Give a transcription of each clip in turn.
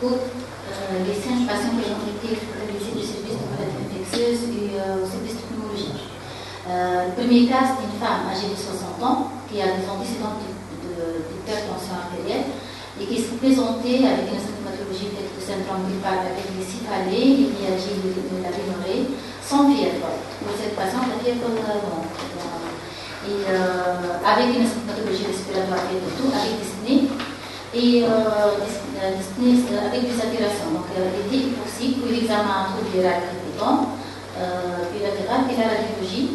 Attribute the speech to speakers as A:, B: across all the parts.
A: Pour les 5 patients qui ont été réalisés du service de maladie infectieuse et au service de pneumologie. Le premier cas, c'est une femme âgée de 60 ans qui a des antécédents d'hypertension artérielle et qui se présentait avec une symptomatologie de syndrome grippal avec des céphalées, des myalgies de la rhinorrhée, sans fièvre. Pour cette patiente, la fièvre monte. Et avec une symptomatologie respiratoire et tout, avec dyspnée et dyspnée avec des altérations. Donc, elle était hypoxique, puis l'examen intraviral répétant, bilatéral, puis la radiologie.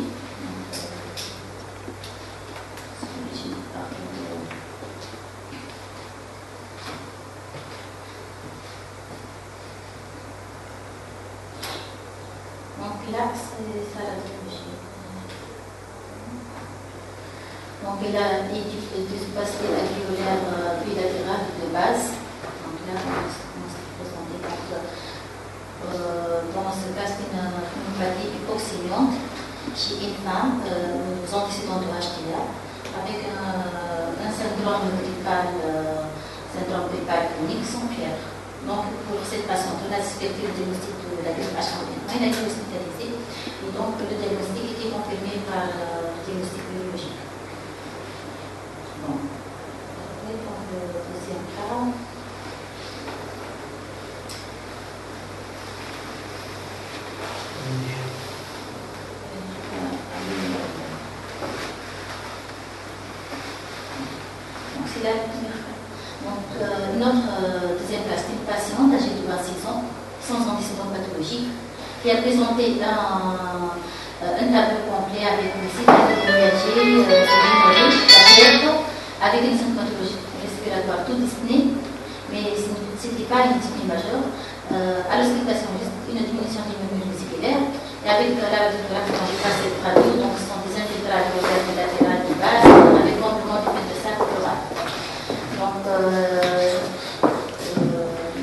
A: Donc là, c'est ça la typologie. Donc il a des spaciers alvéolaires bilatérales de base. Donc là, on se présenter dans ce cas, c'est une pneumopathie hypoxémiante chez une femme aux antécédents de HTA avec un syndrome gripal chronique sans fièvre. Donc pour cette patiente, on a suspecté le diagnostic de la grippe H1N1, elle a été hospitalisée et donc le diagnostic était confirmé par le diagnostic biologique. Bon. Donc le deuxième cas. Donc c'est la première cas. Donc notre deuxième cas, c'est une patiente âgée de 26 ans, sans antécédents pathologiques, qui a présenté un tableau complet avec une cytomégalie, avec une symptomatologie respiratoire tout dyspnée, mais ce n'était pas une dyspnée majeure. À l'auscultation, une diminution du murmure musculaire, et avec la radiographie, quand j'ai passé le radio, donc ce sont des infiltrates latérales de base, avec complément du fait de sac oral. Donc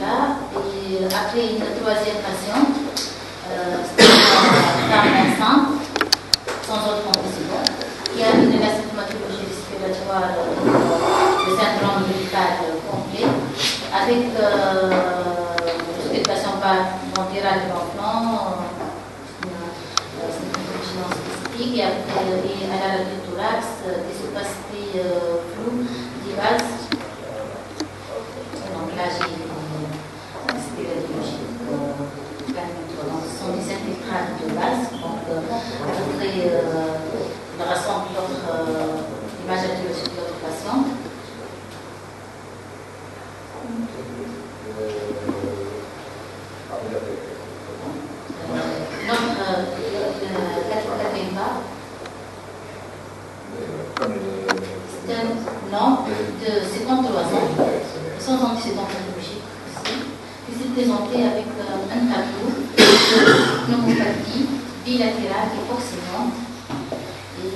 A: là, et après une troisième patiente, c'était une femme enceinte, sans autre antécédent, qui a une symptomatologie respiratoire, le syndrome gripal complet, avec l'auscultation par ventirale de l'enfant, c'est une vigilance spécifique, et après, elle a le thorax, des opacités floues, diverses. Donc là, j'ai c'était la biologie. Donc ce sont des infiltrates de base, donc à peu près il rassemble l'image actuelle de l'autre patiente. Quatrième cas, c'est un homme de 53 ans, sans antécédents pathologiques aussi, qui s'est présenté avec un tableau de pneumopathie bilatérale hypoxémiante. Et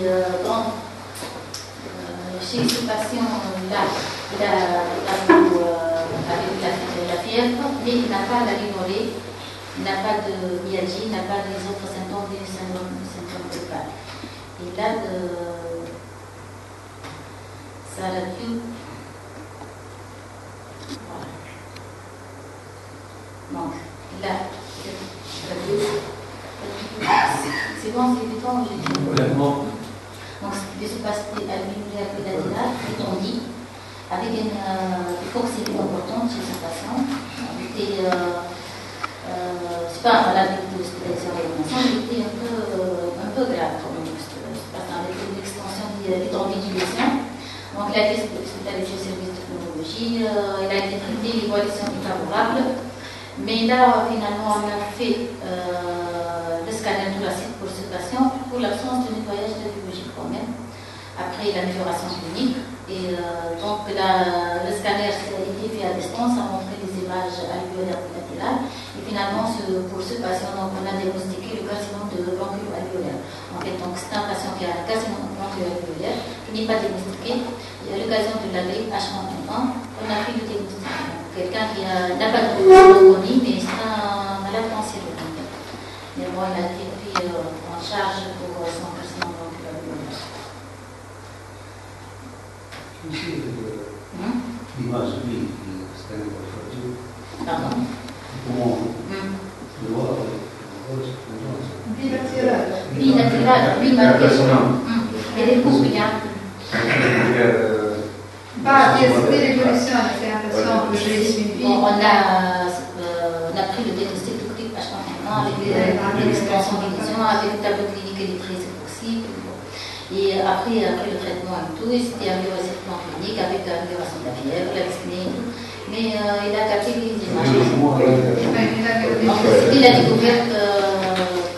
A: chez ce patient-là, il a la fièvre, mais il n'a pas la rhinorrhée, il n'a pas de myalgie, il n'a pas les autres symptômes du syndrome gripal. Et là, ça radio. Voilà. Donc, là, c'est bon, c'est évident, j'ai dit. Donc, des opacités alvéolaires bilatérales, étendues, avec une hypoxémie importante chez ce patient. C'est pas un malade de l'hospitalisation avec l'enfant, il était un peu grave quand même, avec une extension d'étendue du lésion. Donc, il a été hospitalisé au service de pneumologie, il a été traité, l'évolution est favorable. Mais là, finalement, on a fait le scanner thoracique pour ce patient pour l'absence de nettoyage de biologique quand même, après l'amélioration clinique. Et donc, le scanner a été fait à distance, a montré des images alvéolaires bilatérales. Et finalement, pour ce patient, donc, on a diagnostiqué le carcinome de bronchio-alvéolaire. En fait, c'est un patient qui a un carcinome bronchio-alvéolaire qui n'est pas diagnostiqué. Et à l'occasion de la grippe H1N1, on a fait le diagnostic. Quelqu'un qui n'a pas de pneumonie, mais c'est un malade cancéreux. Mais bon, il a été pris en charge pour son carcinome bronchio-alvéolaire.
B: L'image oui, c'est un peu.
A: Pardon?
B: Comment le voir
A: bilatérale, et des couples,
C: Pas des l'évolution, c'est l'impression que j'ai suivi.
A: On a pris le diagnostic de grippe H1N1 avec l'extension des lésions, avec le tableau clinique et les traits possibles. Et après le traitement et tout, il s'était amélioré sur le plan clinique avec l'amélioration de la fièvre, la dyspnée et tout. Mais il a capté les images. C'était la découverte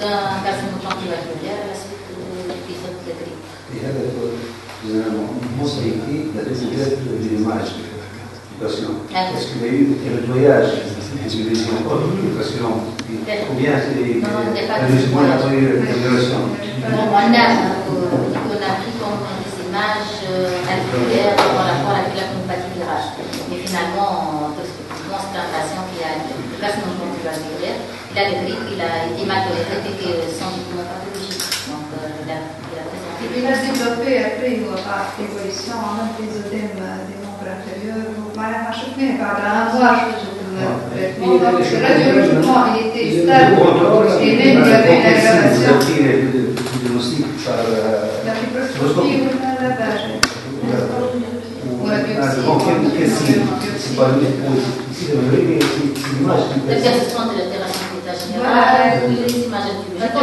A: d'un carcinome bronchio-alvéolaire à la suite de l'épisode de grippe.
B: Et elle montre ici la découverte de l'image du patient. Parce qu'il y a eu un nettoyage des lésions du patient Combien c'est
A: Non, on n'est pas
B: justement la amélioration?
A: On a pris comme des images alvéolaires en rapport avec la pneumatique virage. Mais finalement, c'est un patient qui a une carcinome alvéolaire. Il a le grip, il a été mal toléré et sans diplôme pathologique. Donc, il a présenté.
C: Il a développé après par évolution un épizodème des membres inférieurs. معناها شفناه بعد عنوار radiologiquement il était stable et même il y avait une aggravation. La fibroscopie ou la lavage ou la biopsie.
A: La persistance de l'altération de l'état général, les images antibiologiques.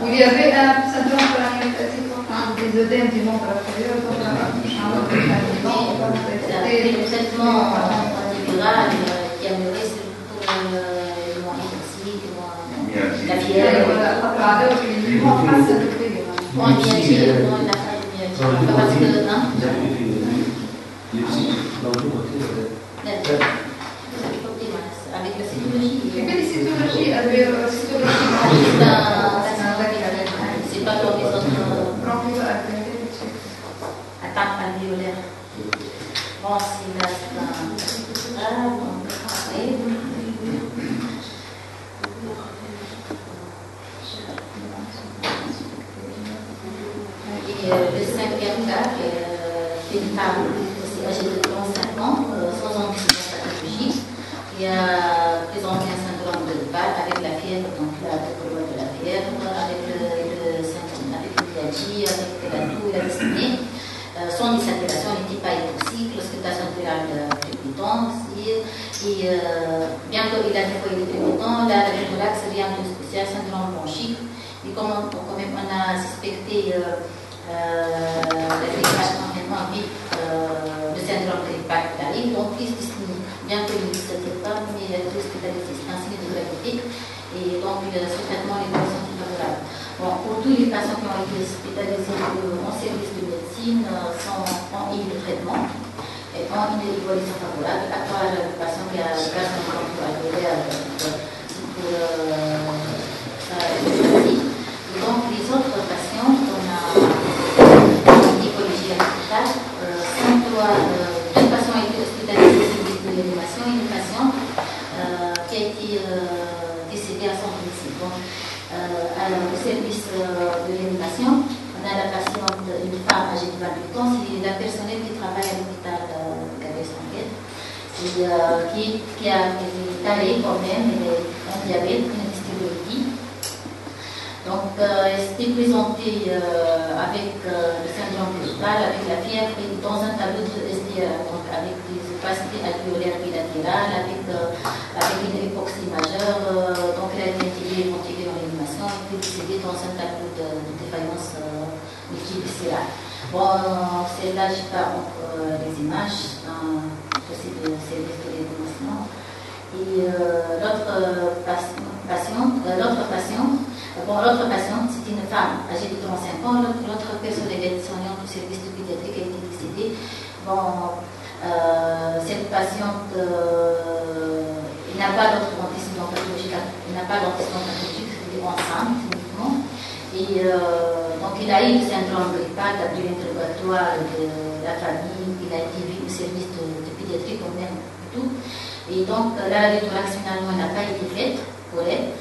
C: Où il y avait un syndrome paranéopathique, des œdèmes du membre inférieur, donc
A: le traitement antiviral qui a mené pour le moins toxique, la fièvre. On vient de dire, non, il n'a pas de myalgie. Parce que, non? Avec la cytologie.
C: Et puis les cytologies, avec la cytologie,
A: c'est pas comme les autres
C: bronchio-alvéolaires.
A: attaques alvéolaires. Bon, c'est là, c'est un. Et le cinquième cas, c'est une femme aussi âgée de 35 ans, sans antécédents pathologiques, qui a présenté un syndrome de Bâle avec la fièvre, donc la tuberculose de la fièvre, avec le syndrome, avec le myalgie, avec la toux et la dyspnée. Son désaturation n'était pas hypoxique, l'auscultation virale préputant aussi, et bientôt il a nettoyé les préputants, la thorax, rien de spécial, syndrome bronchique, et comme quand même on a suspecté la déclaration en vif de syndrome grippal qui arrive, donc crise dyspnée, bien que il ne s'attire pas, mais il a été hospitalisé, c'est un signe de gravité, et donc ce traitement est sont favorable. Bon, pour tous les patients qui ont été hospitalisés en service de médecine, ont eu le traitement et ont une évolution favorable, à part le patient qui a le carcinome alvéolaire pour sa maladie. Et donc, les autres patients qu'on a en écologie à l'hôpital, deux patients ont été hospitalisés au service de l'animation et une patiente qui a été décédée à son domicile. Donc, au service de l'animation, on a la patiente, une femme âgée de 28 ans, c'est la personnel qui travaille à l'hôpital Gabès-Sanguet, qui a été talée quand même, elle est un diabète, une dystéroïdie. Donc, elle s'était présentée avec le syndrome grippal, avec la fièvre, et dans un tableau de SDA, donc avec des opacités alvéolaires bilatérales, avec une hypoxie majeure, donc elle a été intégrée en réanimation, et puis décédée dans un tableau de défaillance multiviscérale. Bon, celle-là, je pas entre les images, aussi de service de réanimation. Et l'autre patiente, c'est une femme âgée de 35 ans. L'autre personne est soignante du service de pédiatrie qui a été décédée. Bon, cette patiente, il n'a pas d'antécédent pathologique, elle est enceinte uniquement. Et donc, il a eu le syndrome grippal après l'interrogatoire de la famille. Il a été vu au service de pédiatrie quand même et tout. Et donc, là, le thorax finalement n'a pas été faite pour elle,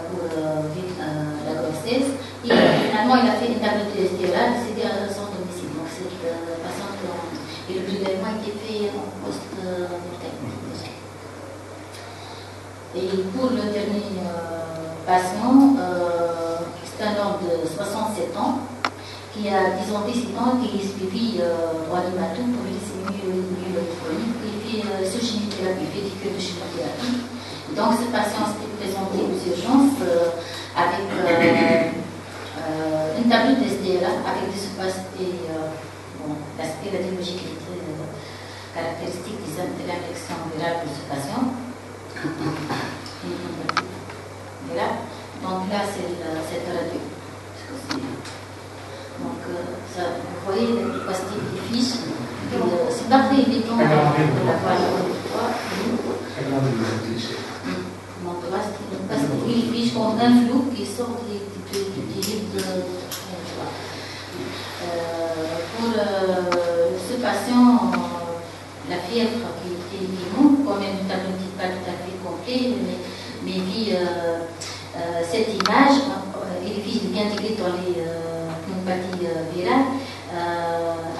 A: pour vivre la grossesse. Et finalement, il a fait une tablette de SDA, décédé à son domicile. Donc, cette patiente, et le prélèvement a été fait en post-mortem. Et pour le dernier patient, c'est un homme de 67 ans qui a 10 ans, qui est suivi en hématome pour glycémie chronique, et puis chimiothérapie, fait des cures de chimiothérapie. Donc, ce patient s'était présenté aux urgences avec une tablette de SDLA avec des opacités, l'aspect radiologique qui est très caractéristique de l'infection virale de ce patient. Voilà. Donc là, c'est cette radio. Donc, vous voyez, l'opacité des fiches, c'est parfait évident de la voir. Parce qu'il fiche comme un flou qui sort du livre de. Pour ce patient, la fièvre qui était minime, quand même, le tableau n'est pas tout à fait complet, mais vit cette image, il est bien intégré dans les pneumopathies virales,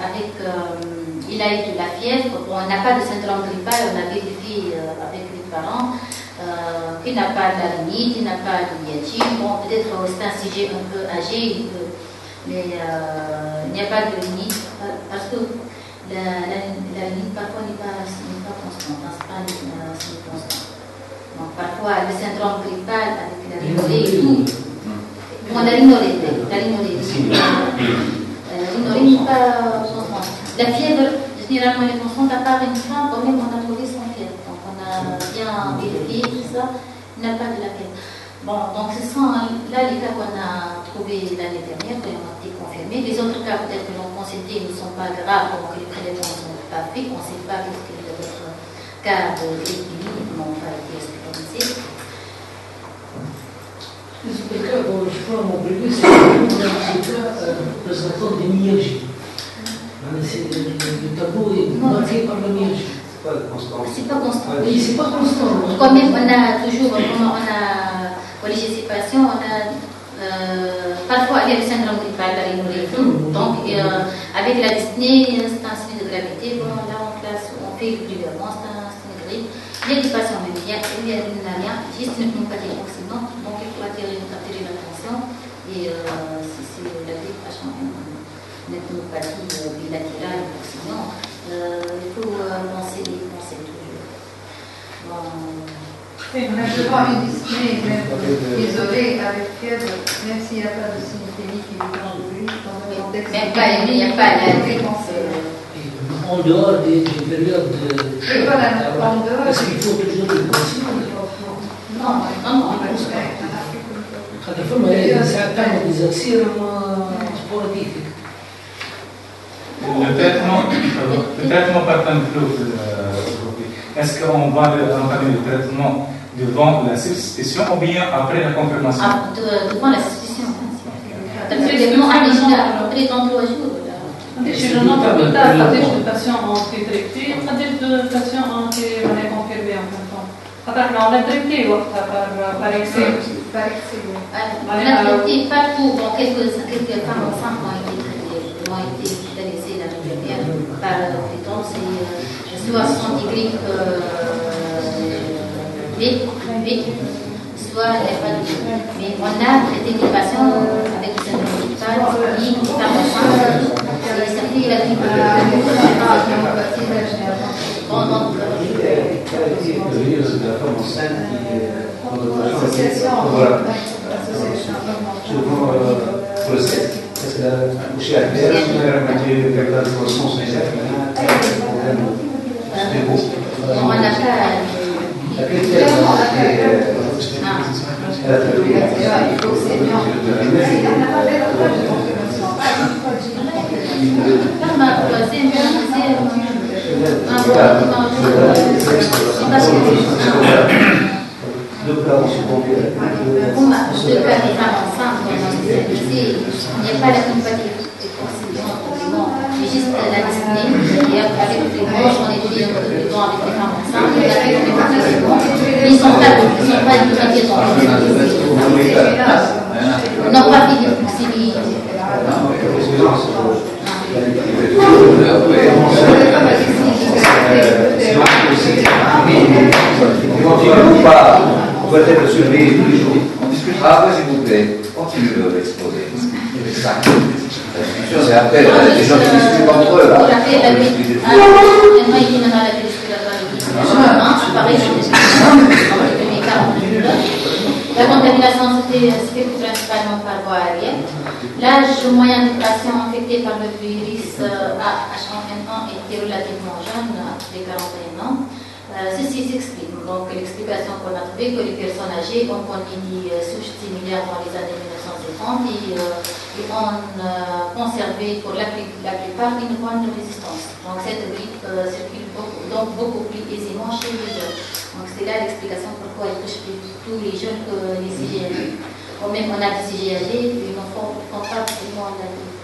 A: avec, il a eu de la fièvre, bon, on n'a pas de syndrome grippal, on a vérifié avec les parents, qu'il n'a pas de laryngite, il n'a pas de myalgie, bon, peut-être c'est un sujet un peu âgé, mais il n'y a pas de limite, parce que la limite parfois n'est pas constante, hein, c'est pas une constante. Donc parfois le syndrome grippal avec la rhinorrhée et tout, bon, la rhinorrhée n'est pas constante. La fièvre, généralement, elle est constante, à part une fois, quand même, on a trouvé son fièvre. Donc on a bien vérifié tout ça, il n'a pas de la fièvre. Bon, donc ce sont là les cas qu'on a trouvés l'année dernière, qui ont été confirmés. Les autres cas, peut-être que l'on consulté, ne sont pas graves, donc les prélèvements ne sont pas faits. On ne sait pas qu'est-ce que d'autres cas de l'épidémie n'ont pas été hospitalisés.
D: Le cas dont je crois mon prévu, c'est le cas présentant des myalgies. Le tableau est marqué par la myalgie.
B: C'est pas constant.
A: C'est pas constant.
D: Oui, c'est pas constant.
A: Quand même, on a toujours, comment on a corrigé ces patients, on a parfois il y a le syndrome grippal, la rhinorrhée et tout. Donc, avec la dyspnée, c'est un signe de gravité. Bon, là, on classe, on fait régulièrement, c'est un signe de grippe. Il y a des patients même, il y a rien, juste une pneumopathie oxydante, donc il faut attirer l'attention. Et si c'est la grippe H1N1, une pneumopathie bilatérale oxydante, il faut penser toujours. Bon.
C: Et on a souvent une dyspnée isolée avec fièvre, même s'il n'y a pas de signe clinique évident de lui, dans un contexte.
A: Même pas, il n'y a pas la
D: en dehors des périodes de.
C: Et voilà, en dehors.
D: Est-ce qu'il faut toujours des consignes?
A: Non.
D: هذا فما ساعتين ديزاكسير سبورتيفيك.
E: Le traitement par temps flou, est-ce qu'on va entamer le traitement devant la suspicion ou bien après la confirmation?
A: Devant la suspicion. Le traitement après dans 3 jours.
F: Chez le nombre de patients ont été traités, de patients ont été confirmés en même temps. On a traité par excès.
A: On a traité partout, bon, quelques femmes enceintes ont été traitées, ont été hospitalisées l'année dernière par fréquence, soit centigripes B, soit il n'y a pas de B. Mais on a traité des patients avec des syndromes grippales, qui femmes enceintes, et ça fait la grippe.
B: Pour le sexe, parce que la coucher à terre, si on a remarqué le caractère de croissance, mais
A: on n'a pas.
B: Deux cas ont succombé.
A: Deux cas des femmes enceintes, il n'y a pas la pneumopathie mais juste la dyspnée. Et avec les branches, on était devant avec les femmes enceintes, et avec les pneumopathies. Ils ne sont pas du tout inquiétants. Ils n'ont pas fini de possibilité.
B: On doit être surveillé tous les jours. On discutera après, s'il vous plaît. Continuez de l'exposer. C'est ça. La discussion, c'est après. Les gens qui discutent entre eux, là.
A: La contamination se fait principalement par voie aérienne. L'âge moyen des patients infectés par le virus H1N1 était relativement jeune, après 41 ans. Ceci s'explique. Donc, l'explication qu'on a trouvée que les personnes âgées ont connu des souches similaires dans les années 1950 et ont conservé pour la plupart une bonne résistance. Donc, cette grippe circule beaucoup plus aisément chez les jeunes. Donc, c'est là l'explication pourquoi elle touche tous les jeunes que les CGAG. Ou même on a des CGAG, ils ne font pas vraiment la grippe.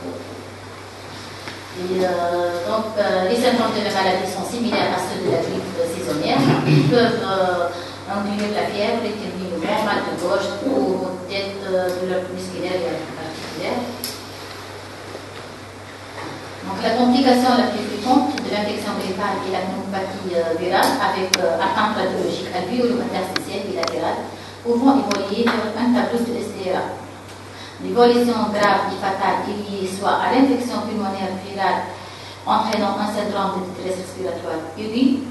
A: Et donc, les symptômes de la maladie sont similaires à ceux de la grippe saisonnière. Ils peuvent inclure la fièvre, les terminaisons, mal de gorge ou peut-être douleur musculaire et articulaire. Donc, la complication la plus fréquente de l'infection grippale est la pneumopathie virale avec atteinte radiologique alvéolo-interstitielle bilatérale pouvant évoluer vers un tableau de SDA. L'évolution grave et fatale est liée soit à l'infection pulmonaire virale entraînant un syndrome de détresse respiratoire aiguë,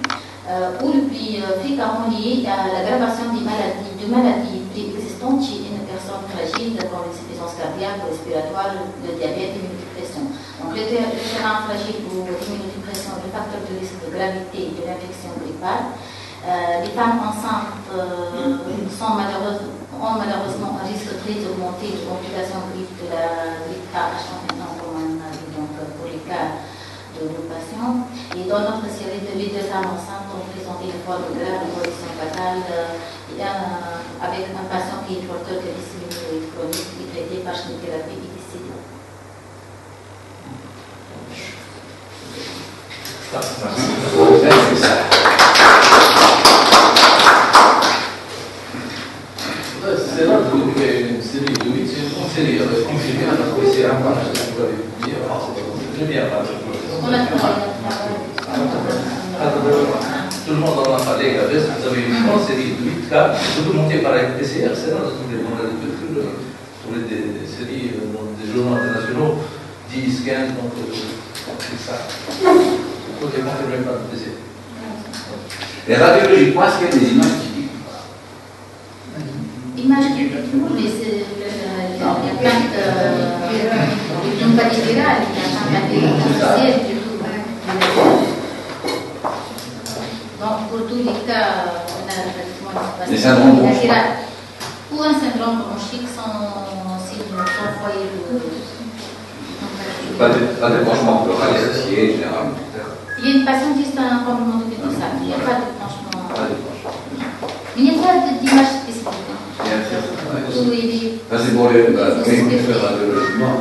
A: ou le plus fréquemment lié à l'aggravation de maladies préexistantes chez une personne fragile comme l'insuffisance cardiaque ou respiratoire, le diabète et l'immunodepression. Donc le terrain fragile ou l'immunodepression est le facteur de risque de gravité de l'infection grippale. Les femmes enceintes ont malheureusement un risque très augmenté de complications de la grippe H1N1 comme on a vu donc pour les cas de nos patients. Et dans notre série de les deux femmes enceintes ont présenté une forme grave d'évolution fatale avec un patient qui est porteur de dysémie chronique qui est traité par chimiothérapie et décédé.
G: C'est là que vous faites une série de 8, c'est une série avec une série à la policière en marche, vous l'avez dit, c'est bien. Tout le monde en a parlé, vous avez une grande série de 8 cas, vous montez par la PCR, c'est là que on a des séries dans des journaux internationaux, 10, 15, donc c'est ça. Il faut les confirmer par le PCR.
B: Et radiologiquement, est-ce qu'il y a des images typiques?
A: Image typiquement, mais c'est la plainte de pneumopathie virale, il y a un plainte du tout. Donc, pour tous les cas, on a pratiquement
B: des syndromes bronchiques.
A: Ou un syndrome bronchique sans foyer de.
B: Pas de branchement pleural associé, généralement.
A: Il y a une patiente qui a un complément de tout ça, il n'y a pas de branchement.
B: Pas de branchement.
A: Il n'y a pas d'image spécifique.
B: Ça, c'est pour les faire radiologiquement.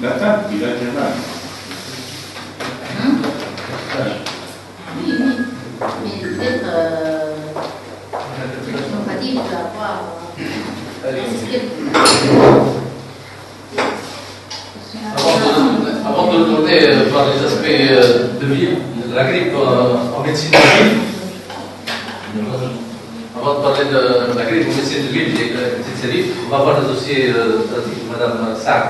E: La table, il a bien là.
A: Oui, mais peut-être pneumopathie peut avoir
G: Avant de tourner par les aspects de vie, de la grippe en médecine de ville, avant de parler de la grippe en médecine de ville, il y a une petite série, on va voir le dossier de Mme Sack.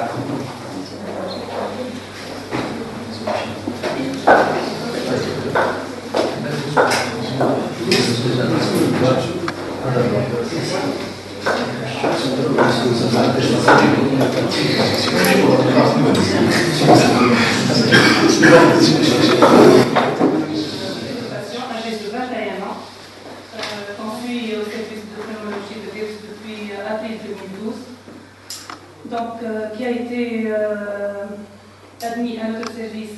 F: Donc, qui a été admis à notre service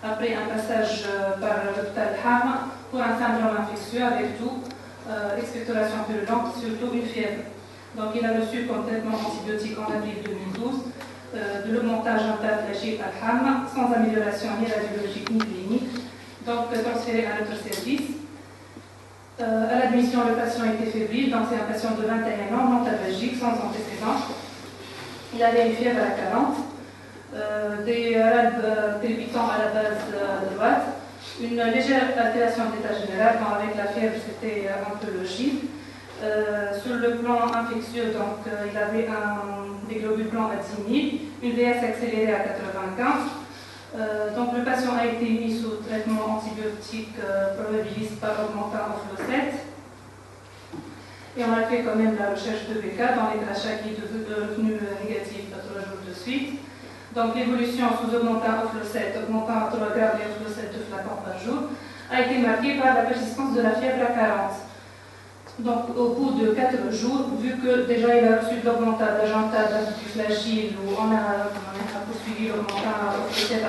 F: après un passage par l'hôpital Ham pour un syndrome infectieux avec tout, expectoration purulente, surtout une fièvre. Donc, il a reçu complètement antibiotique en avril 2012, de l'augmentage interflagile à Ham, sans amélioration ni radiologique ni clinique, donc transféré à notre service. À l'admission, le patient était fébrile, donc c'est un patient de 21 ans, non tabagique, sans antécédent. Il avait une fièvre à 40, des rades palpitants à la base droite, une légère altération d'état général, quand avec la fièvre c'était un peu logique. Sur le plan infectieux, donc, il avait des globules blancs à 10 000, une DS accélérée à 95. Donc le patient a été mis sous traitement antibiotique probabiliste par augmentin offloset. Et on a fait quand même la recherche de BK dans les crachats qui est devenu négatif à 3 jours de suite. Donc l'évolution sous augmentin offloset, augmentin à 3 grammes et offloset 2 flacons par jour, a été marqué par la persistance de la fièvre à 40. Donc, au bout de 4 jours, vu que déjà il a reçu de l'augmentat, de l'agenta, du flagile, où on a poursuivi l'augmentat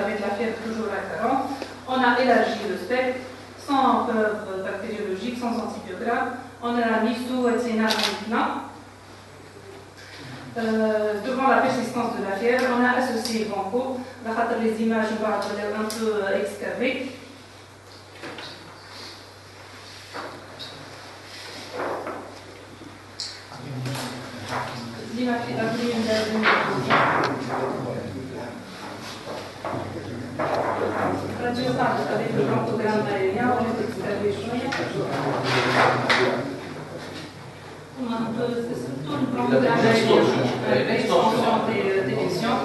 F: avec la fièvre toujours à 40, on a élargi le spectre sans preuve bactériologique, sans antibiogramme. On a mis sous Tina. Devant la persistance de la fièvre, on a associé Banco. Les images vont être un peu excavées. Avec le prantogramme aérien, on est excavé tout le prantogramme aérien, l'extension des lésions.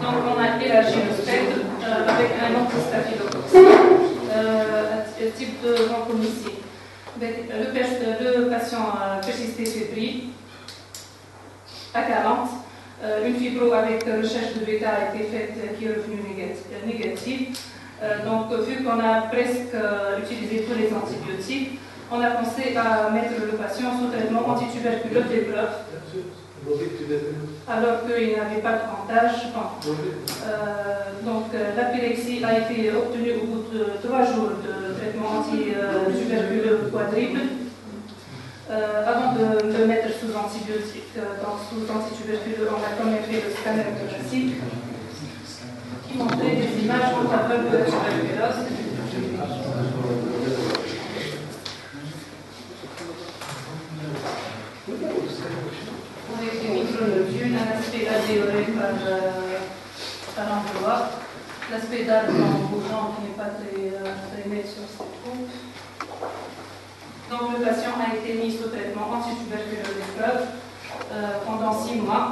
F: Donc on a élargi le spectre avec un antistaphylococque, type de vancomycine. Le patient persisté fébrile à 40. Une fibro avec recherche de bêta a été faite qui est revenue négative. Donc, vu qu'on a presque utilisé tous les antibiotiques, on a pensé à mettre le patient sous traitement antituberculeux d'épreuve, alors qu'il n'avait pas de pontage. Donc, la pyrexie a été obtenue au bout de 3 jours de traitement antituberculeux quadruple. Avant de le mettre sous antibiotiques, sous antituberculeux, on a quand même fait le scanner thoracique qui montrait des images en faveur de la tuberculose. Avec des micronodules, un aspect adhéoré par l'endroit, l'aspect d'arbre en bougeant qui n'est pas très net sur cette coupe. Donc le patient a été mis sous traitement antituberculeux d'épreuve pendant 6 mois.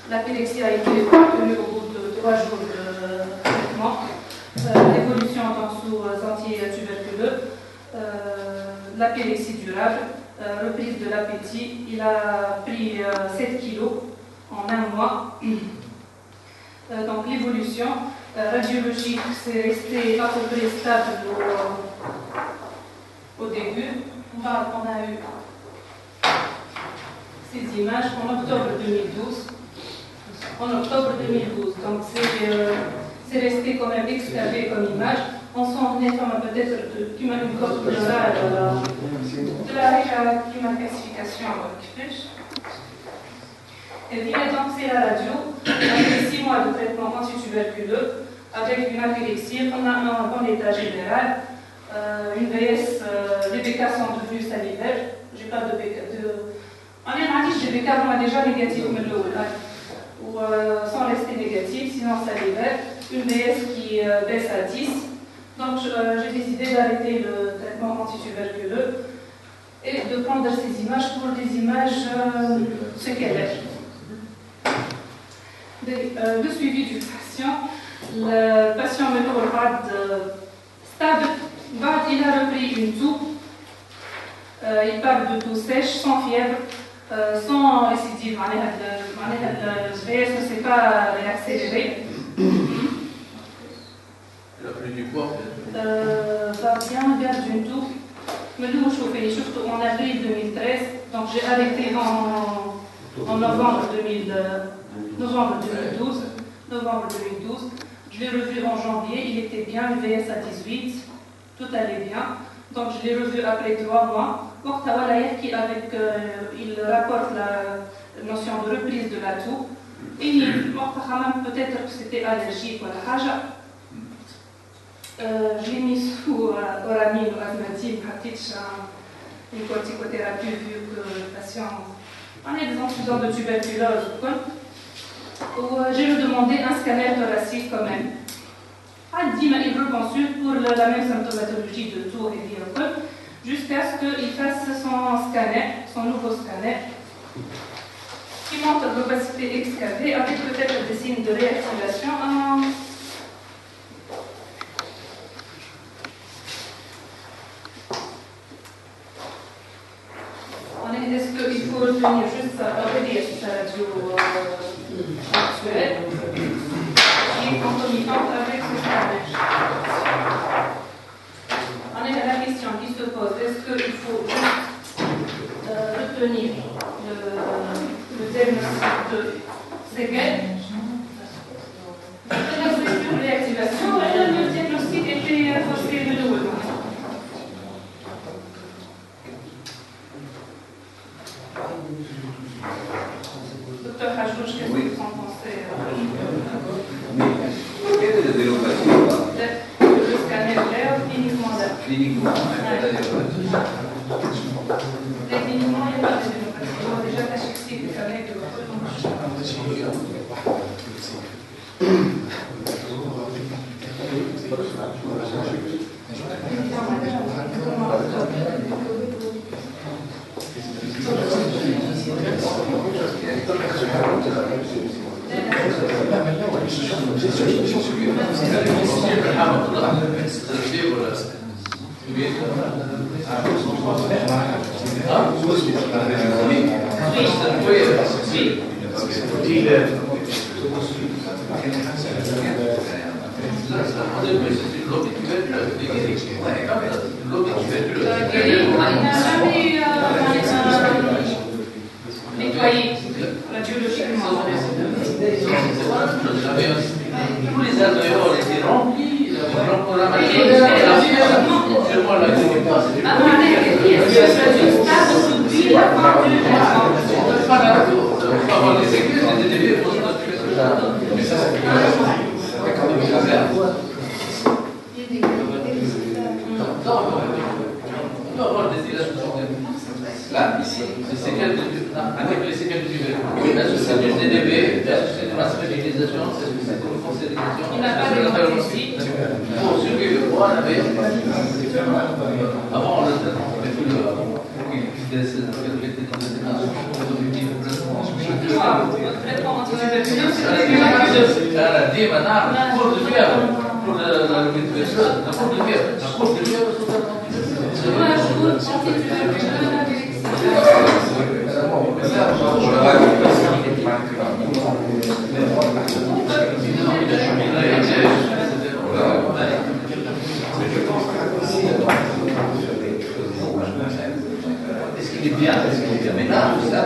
F: La pyrexie a été obtenue au bout de 3 jours de traitement. L'évolution sous antituberculeux, la pyrexie durable, reprise de l'appétit. Il a pris 7 kilos en 1 mois. Donc l'évolution radiologique, c'est resté à peu près stable au début. On a eu ces images en octobre 2012. Donc c'est resté quand même excavé comme image. On s'en venait peut-être une cause pleurale de la classification Et donc c'est la radio, après 6 mois de traitement antituberculeux, avec une apélexie, on a un état général. Une VS, les BK sont devenus salivaires. J'ai pas de BK. On a dit que les BK vont déjà négatifs, mais ou sans rester négatifs, sinon salivaires. Une VS qui baisse à 10. Donc j'ai décidé d'arrêter le traitement antituberculeux et de prendre ces images pour des images séquelaires. Le suivi du patient. Le patient me stable. Il a repris une toux. Il parle de toux sèche, sans fièvre, sans récidive. Le VS ne s'est pas réaccéléré.
G: Il a pris du poids.
F: Bien, garde une toux. Mais nous, surtout en avril 2013. Donc j'ai arrêté en novembre 2012. Je l'ai revu en janvier. Il était bien, le VS à 18. Tout allait bien. Donc je l'ai revu après 3 mois. Il rapporte la notion de reprise de la toux. Et peut-être que c'était allergique ou la haja. Je l'ai mis sous oramine ou asthmatine, une corticothérapie vu que le patient en est des antécédents de tuberculose. J'ai lui demandé un scanner thoracique quand même. Il reconsulte pour la même symptomatologie de toux et d'IOCOL jusqu'à ce qu'il fasse son nouveau scanner, qui montre l'opacité excavée avec peut-être des signes de réactivation. Est-ce qu'il faut retenir juste sa radio actuelle qui est concomitante avec ce scanner? se pose. Est-ce qu'il faut retenir le diagnostic de séquelles, la réactivation, le diagnostic était forcé de nouveau. Docteur Hajouch, qu'est-ce que vous en pensez?
B: Quelle est la délocalisation?
F: Le scanner l'air cliniquement là.
B: Cliniquement,
F: Techniquement, il n'y a pas de délocalisation. On a déjà tachexie le scanner de nettoyer radiologiquement.
G: Tous les alvéoles étaient remplis, là, ici, avec les séquelles du vélo. Est-ce que c'est du DDB? Est-ce que c'est de la stabilisation? Est-ce que c'est de la consolidation?
F: Il n'a pas de ici.
G: Pour survivre, on avait. Avant, on avait tout le. Le
F: traitement antituberculeux, c'est
G: la dit maintenant, cours de fièvre. Pour la cours de fièvre. La cours de fièvre, c'est est-ce qu'il est bien? Est-ce qu'il est bien? Mais là, ça.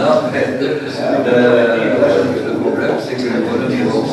B: Non, mais le problème, c'est que le niveau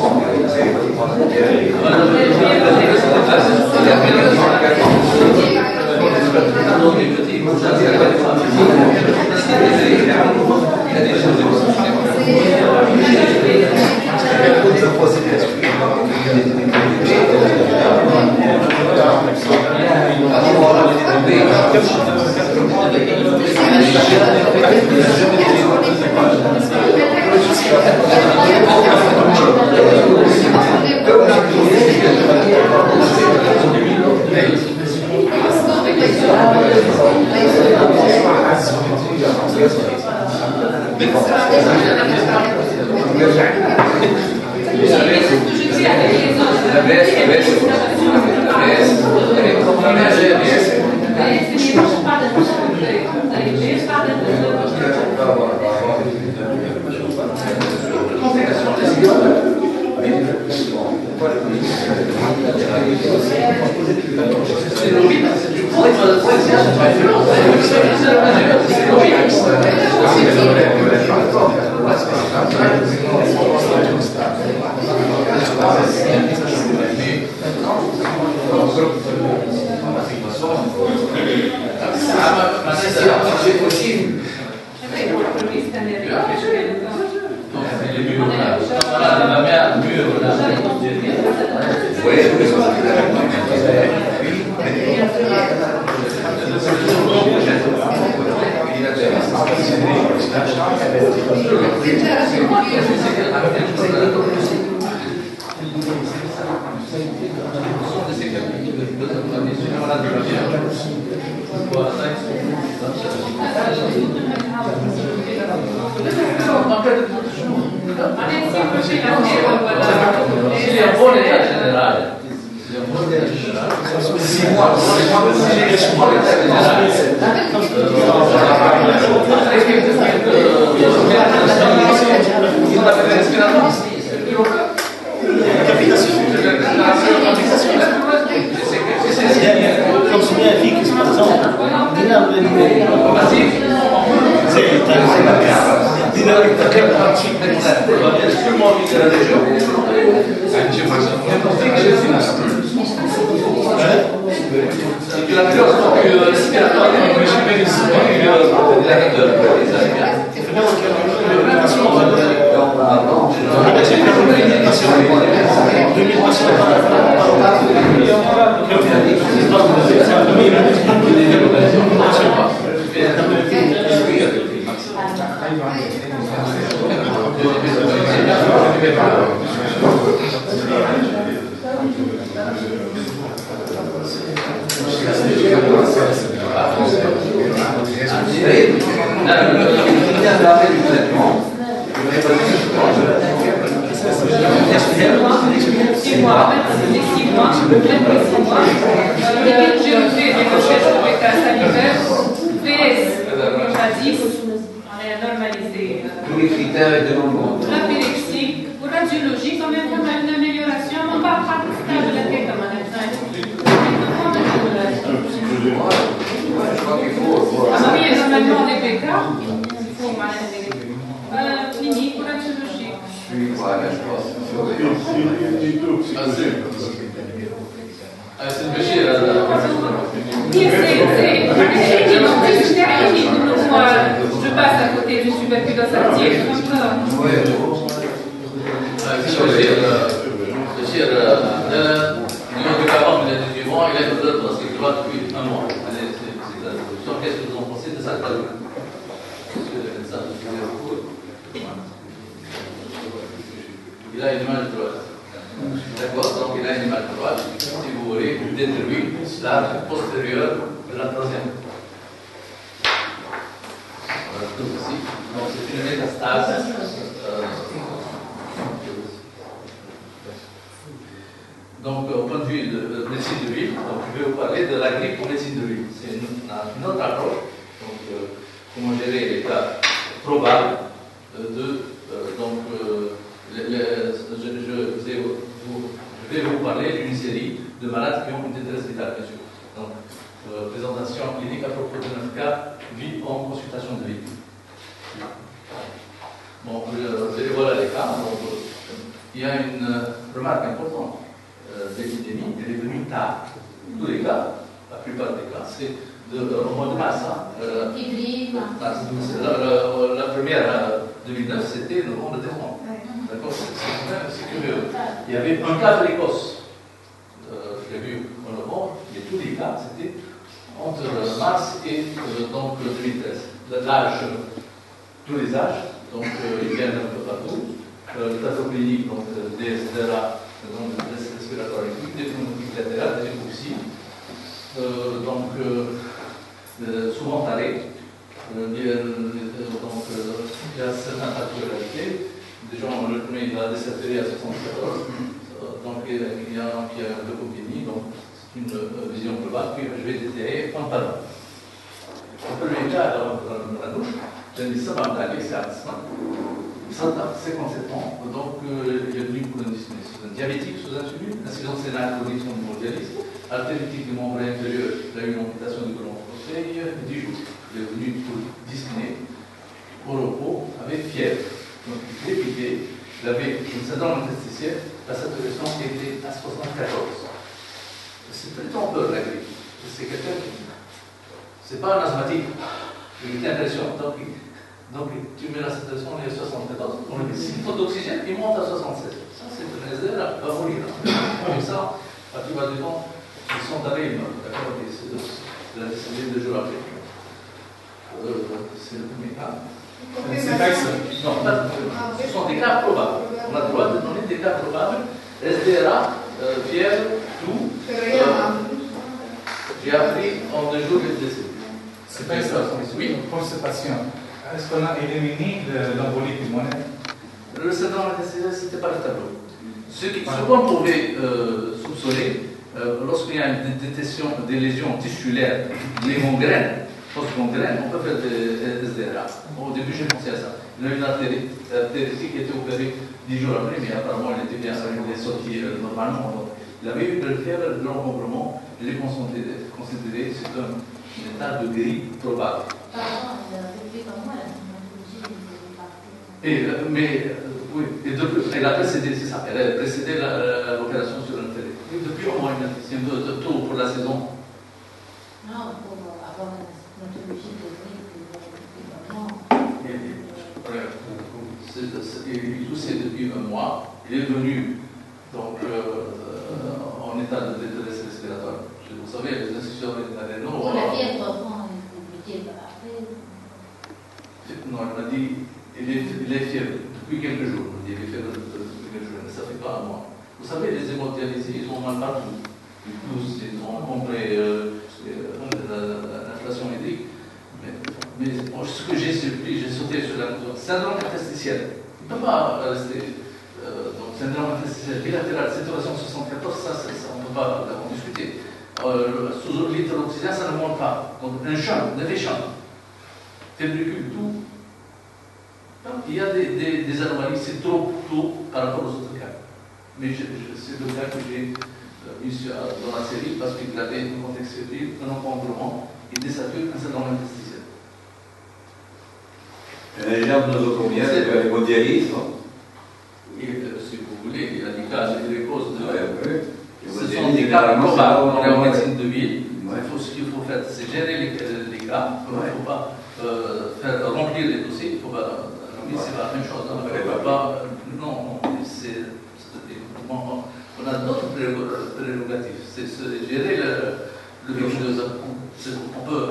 G: Bon, voilà les cas. Donc, il y a une remarque importante. L'épidémie, elle est venue tard. Tous les cas, la plupart des cas, c'est au mois de mars. La première 2009, c'était novembre-décembre. D'accord, c'est curieux. Il y avait un cas précoce prévu en novembre, mais tous les cas, c'était entre mars et donc 2013. L'âge, tous les âges, donc ils viennent un peu partout. Le tableau clinique, donc des SDRA, donc des respiratoires aiguës, des pneumoniques latérales, des hypoxies, donc souvent tarés. Donc il y a certaines particularités. Déjà, le premier, il a décédé à 74, donc il y a un peu de donc c'est une vision globale, puis je vais détailler un par un. Le premier cas, dans la douche, j'ai dit ça va m'attaquer, c'est Artisman. Ça a 57 ans, donc il est venu pour une dyspnée diabétique sous insuline, insuffisance rénale chronique son dialyse, altérétique du membre inférieur, il a eu une amputation du côlon prostate, 10 jours. Il est venu pour dyspnée, au repos, avec fièvre. Donc il était piqué, il avait une syndrome interstitielle, la saturation était à 74. C'est très trompeur la grippe. C'est quelqu'un qui. C'est pas un asthmatique, il était impressionnant. Donc tu mets la saturation, il est à 74, on lui met 6 litres d'oxygène, il monte à 67. Ça, c'est un SDR, va mourir. Comme ça, la plupart du temps, ils sont arrivés, d'accord, il a décédé 2 jours après. C'est le premier cas.
E: C'est pas ça.
G: Non, ce sont des cas probables. On a le droit de donner des cas probables. SDRA, fièvre, tout. J'ai appris en 2 jours le décès.
E: C'est pas ça.
G: Oui.
E: Pour ce patient, est-ce qu'on a éliminé l'embolie pulmonaire?
G: Le syndrome interstitiel, ce n'était pas le tableau. Ce qu'on pouvait soupçonner, lorsqu'il y a une détection des lésions tissulaires, les gangrènes, post-gangrène, on peut faire des SDRA. Au début, j'ai pensé à ça. Il y a une artéritique qui était opérée 10 jours après, mais apparemment, elle était bien sortie normalement. Donc, il avait eu le fièvre de l'encombrement. Je l'ai considéré, c'est un état de grippe probable. Oui, elle a précédé, c'est ça, elle a précédé l'opération sur l'intérêt. Depuis au moins c'est un tour pour la saison.
A: Non, pour avoir une ontologie de
G: Tout c'est depuis un mois. Il est venu donc en état de détresse respiratoire. Vous savez, les institutions rénales.
A: Pour la fièvre, après.
G: Non, elle m'a dit il est fièvre depuis quelques jours. Il est fièvre depuis quelques jours, mais ça ne fait pas un mois. Vous savez, les hémodialysés, ils ont mal partout. Ils ont compris l'inflation hydrique. Mais ce que j'ai surpris, j'ai sauté sur la mesure. Syndrome interstitiel. Il ne peut pas rester. Donc, syndrome interstitiel bilatéral, saturation 74, ça on ne peut pas en discuter. Sous litre d'oxygène, ça ne monte pas. Donc, un champ, un effet champ. Fébricule, tout. Donc, il y a des anomalies, c'est trop tôt par rapport aux autres cas. Mais c'est le cas que j'ai mis dans la série parce qu'il avait un contexte fébrile, un encombrement, il désature un syndrome interstitiel.
B: Un exemple de combien de l'hémodialyse, non?
G: Si vous voulez, il y a des cas, des causes de.
B: Ce
G: sont des cas probables. On est en médecine de ville. Ce qu'il faut faire, c'est gérer les cas. Il ne faut pas faire remplir les dossiers. Il faut pas. C'est pas la même chose. Non, on a d'autres prérogatives. C'est gérer le virus. On peut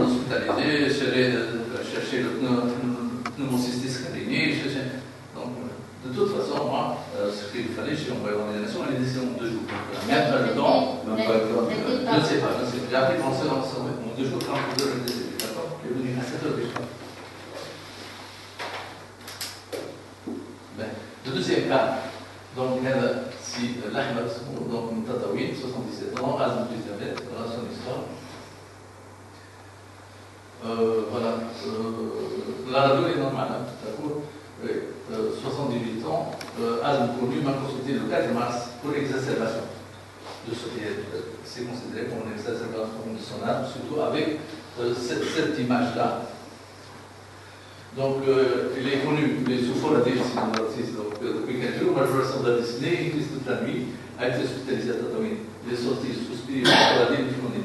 G: l'hospitaliser, chercher le pneumocystis carinée, donc de toute façon, moi, ce qu'il fallait, j'ai envoyé l'organisation, elle est décidée en 2 jours. Même pas le temps, je ne sais pas, j'ai appris français en 2 jours, 30 heures, le décès, d'accord? Il est venu à 7 heures du soir. Le deuxième cas, donc, si l'Ahmed, donc Mtatawin, 77 ans, asthme du diabète, voilà son histoire. Voilà, la radio est normale, hein, d'accord? 78 ans, asthme connu, m'a consulté le 4 mars pour exacerbation de ce qui c'est considéré comme une exacerbation de son asthme, surtout avec cette image-là. Donc, il est connu, il est sous-foratif, depuis 15 jours, majoration de la Disney, il glisse toute la nuit, a été hospitalisé à Tataouine. Il est sorti sous-spiré pour la déliphonée.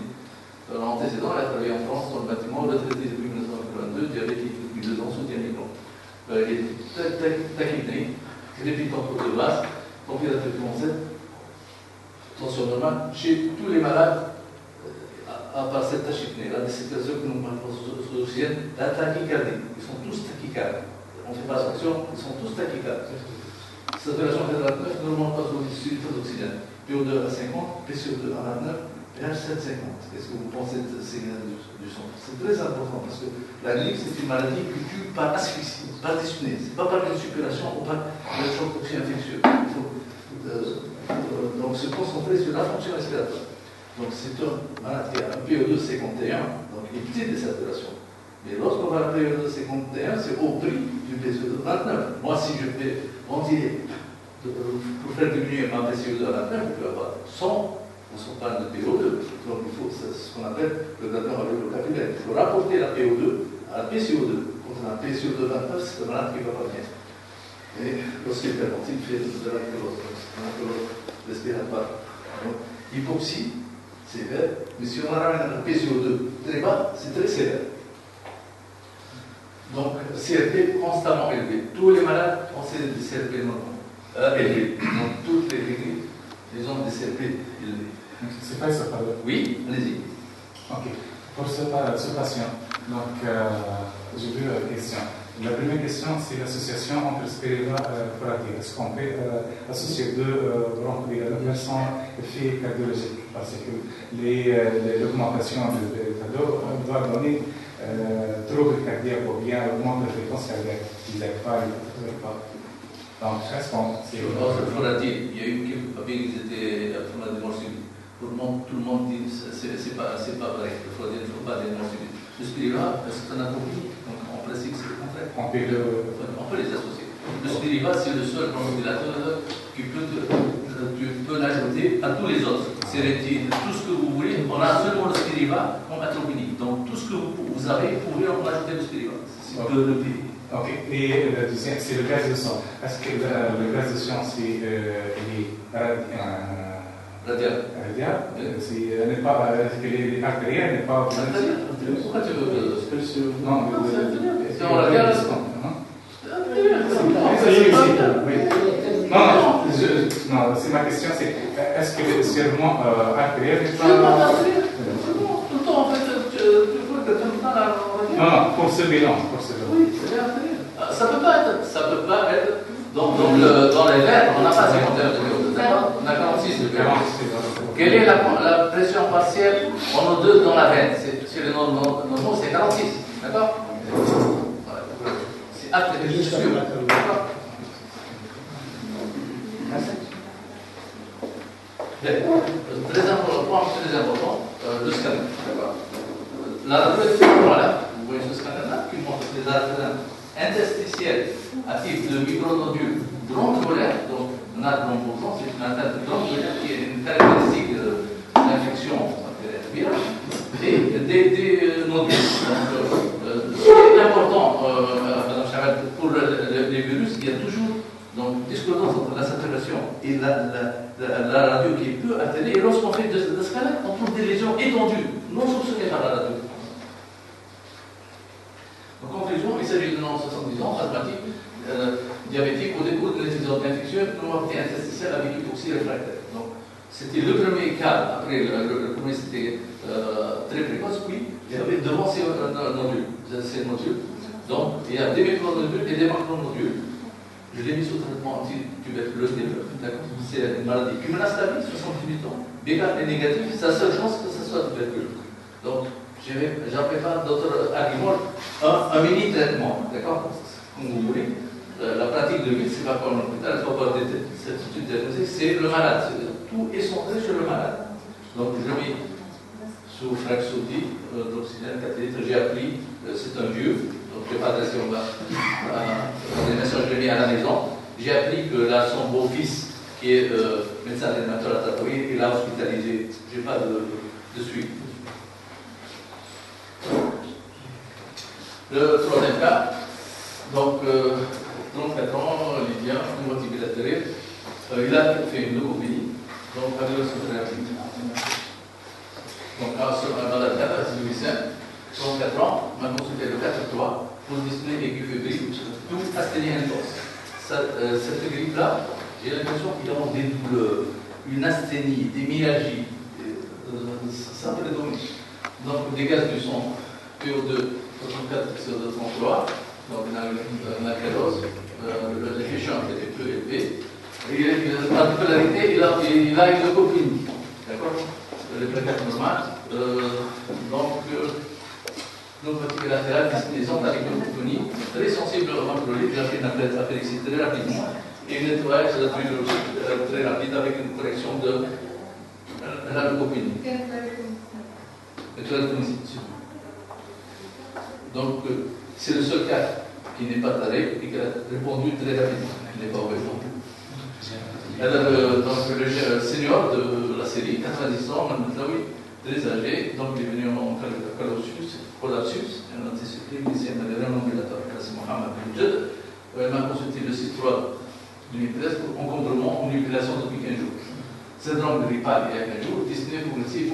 G: Dans l'antécédent, il a travaillé en France dans le bâtiment, retraité depuis 1982, diabétique depuis 2 ans, soutien migrant. Il est tachypnée, crépitant pour de base, température climatique, tension normale, chez tous les malades, à part cette tachypnée, là, des situations que nous parlons sous l'oxygène, la tachycardie, ils sont tous tachycardes. On ne fait pas attention, ils sont tous tachycardes. Saturation 89, ne remonte pas sur d'oxygène. PO2 à 50, PCO2 à 29, pH 750. Qu'est-ce que vous pensez de ces signal du sang? C'est très important parce que la grippe, c'est une maladie qui tue par asphyxie, par dyspnée. Ce n'est pas par une suppuration ou par un choc infectieux. Il faut donc se concentrer sur la fonction respiratoire. Donc c'est un malade qui a un PO2 51, donc il est petit de saturation. Mais lorsqu'on va à PO2 51, c'est au prix du PCO2 29. Moi, si je fais ventiler pour faire diminuer ma PCO2 à 29, je peux avoir 100. On se parle de PO2, donc il faut ce qu'on appelle le gradient avec le capillaire. Il faut rapporter la PO2 à la PCO2. Quand on a un PCO2 29, c'est un malade qui ne va pas bien. Et lorsqu'il est hypertendu, il fait de l'alcoolose respiratoire. Donc, hypoxie, sévère, mais si on ramène la PCO2 très bas, c'est très sévère. Donc, CRP constamment élevé. Tous les malades ont des CRP élevés. Donc, toutes les grippes, ils ont des CRP élevés.
E: C'est pas ça, pardon.
G: Oui, allez-y.
E: Ok. Pour ce patient, donc, j'ai vu la question. La première question, c'est l'association entre spiréva et foratique. Est-ce qu'on peut associer deux bronchodilateurs sans effet cardiologique? Parce que l'augmentation de cadeau doit donner trouble cardiaque ou bien augmenter la fréquence cardiaque. Ils n'aiment pas, ils ne pas. Donc, est-ce qu'on.
G: Il y a eu quelques papiers qui étaient à format de mort subite. Tout le monde dit que ce n'est pas vrai. Il ne faut pas des morts subites. Le spiréva, c'est un atropie. Donc, on précise que c'est le contraire. On peut les associer. Le spiréva, c'est le seul bronchodilateur qui peut tu peux l'ajouter à tous les autres. Sérétine, tout ce que vous voulez. On a seulement le spiréva comme atropinique. Donc, tout ce que vous avez, vous pouvez en ajouter le spiréva. C'est le pays.
E: Ok, et le deuxième, c'est le gaz de sang. Est-ce que le gaz de sang, c'est
G: radial?
E: N'est pas artériel, n'est pas.
G: Pourquoi tu veux
E: non,
G: c'est en radial.
E: Non, c'est ma question, c'est est-ce que le serment artériel n'est pas.
G: Tout le temps, en fait, tu vois que tout le temps la.
E: Non, pour ce bilan.
G: Oui, c'est artériel. Ça peut pas être. Donc dans les veines, on n'a pas 51 de d'accord? On a 46 de Quelle est la pression partielle en O2 dans la veine? Chez les normaux, c'est 46, d'accord? C'est artériel, c'est sûr. D'accord? Très important, le scanner. La radio est voilà, vous voyez ce scanner-là qui montre les artères interstitielles actives de micronodules bronchiolaires. Donc, on a bronchosant, c'est une artère bronchiolaire qui est une caractéristique de l'infection virale et des nodules. Donc, ce qui est important, Madame Chaval, pour les virus, il y a toujours donc discordance entre la saturation et la radio qui est peu altérée. Et lorsqu'on fait de scanner, on trouve des lésions étendues, non soupçonnées par la radio. En conclusion, il s'agit d'un homme de 70 ans, asthmatique, diabétique, au décours d'un épisode d'infection, pneumopathie interstitielle avec hypoxie réfractaire. Donc, c'était le premier cas. Après, le premier, c'était très précoce, puis il y avait devant ces nodules. Donc, il y a des micronodules et des macronodules. Je l'ai mis sous traitement anti-tuberculose des bœufs. C'est une maladie qui menace la vie, 78 ans. BK est négatif, c'est la seule chance que ce soit tuberculose. Donc, j'en fais pas d'autres arguments. Un mini-traitement, d'accord? Comme vous voulez. La pratique de vie, c'est pas comme l'hôpital, il ne faut pas cette étude diagnostique, c'est le malade. Tout est centré sur le malade. Donc, je mets sous Fraxoti, d'oxygène, cathéter, j'ai appris, c'est un vieux. Donc, je ne vais pas adresser des messages que j'ai mis à la maison. J'ai appris que là, son beau-fils, qui est médecin réanimateur à Tataouine, il l'a hospitalisé. Je n'ai pas de suite. Le troisième cas, Donc, 34 ans, Lydien, multibilatéré, il a fait une leucopénie, donc avec le soutien. Donc, dans la date, c'est Louis V, 34 ans, m'a consulté le 4-3 pour dyspnée aiguë fébrile, tout asthénie intense. Cette grippe-là, j'ai l'impression qu'il a des douleurs, une asthénie, des myalgies, ça prédomine. Donc, des gaz du sang, PO2, 64, CO2, 33, donc la calose, l'efficient était peu élevé. Et la particularité, il a une leucopénie, d'accord? Le plaquage normal, donc l'optique latérale, distinction avec une leucopénie, très sensible au macrolide, j'ai fait une apélixie très rapidement, et une nettoyage de la tuberculose très rapide avec une correction de la leucopénie. Donc, c'est le seul cas qui n'est pas taré et qui a répondu très rapidement. Il n'est pas ouvert. Alors, donc, le senior de la série, 90 ans, très âgé, donc il est venu en collapsus, un anticyclique, ici un adhérent ambulatoire, c'est Mohamed Benjed. Il m'a consulté le 6-3 2013 pour encombrement, manipulation depuis 15 jours. Syndrome grippal il y a 15 jours, dyspnée progressive,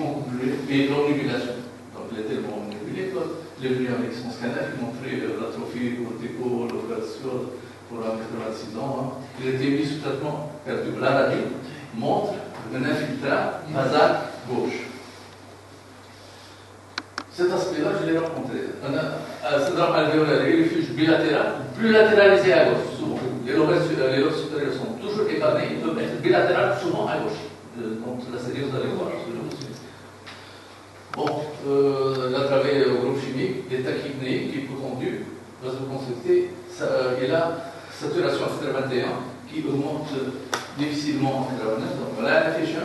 G: et l'omnibulation. Donc il est tellement omnibulé qu'il est venu avec son scanner qui montrait l'atrophie cortico-localisation pour un 86 ans. Il était mis sous traitement cardio. La radio montre un infiltrat basal gauche. Cet aspect-là, je l'ai rencontré. Un syndrome alvéolaire et refuge bilatéral, plus latéralisé à gauche, souvent. Les lobes supérieurs sont toujours épargnés, ils peuvent être bilatérales, souvent à gauche. Donc la série, vous allez voir. Bon, il a travaillé au groupe chimique, les tachypnéiques, hypotendus, va se consulter. Il a saturation F21 qui augmente difficilement en F29. Donc voilà la fiche.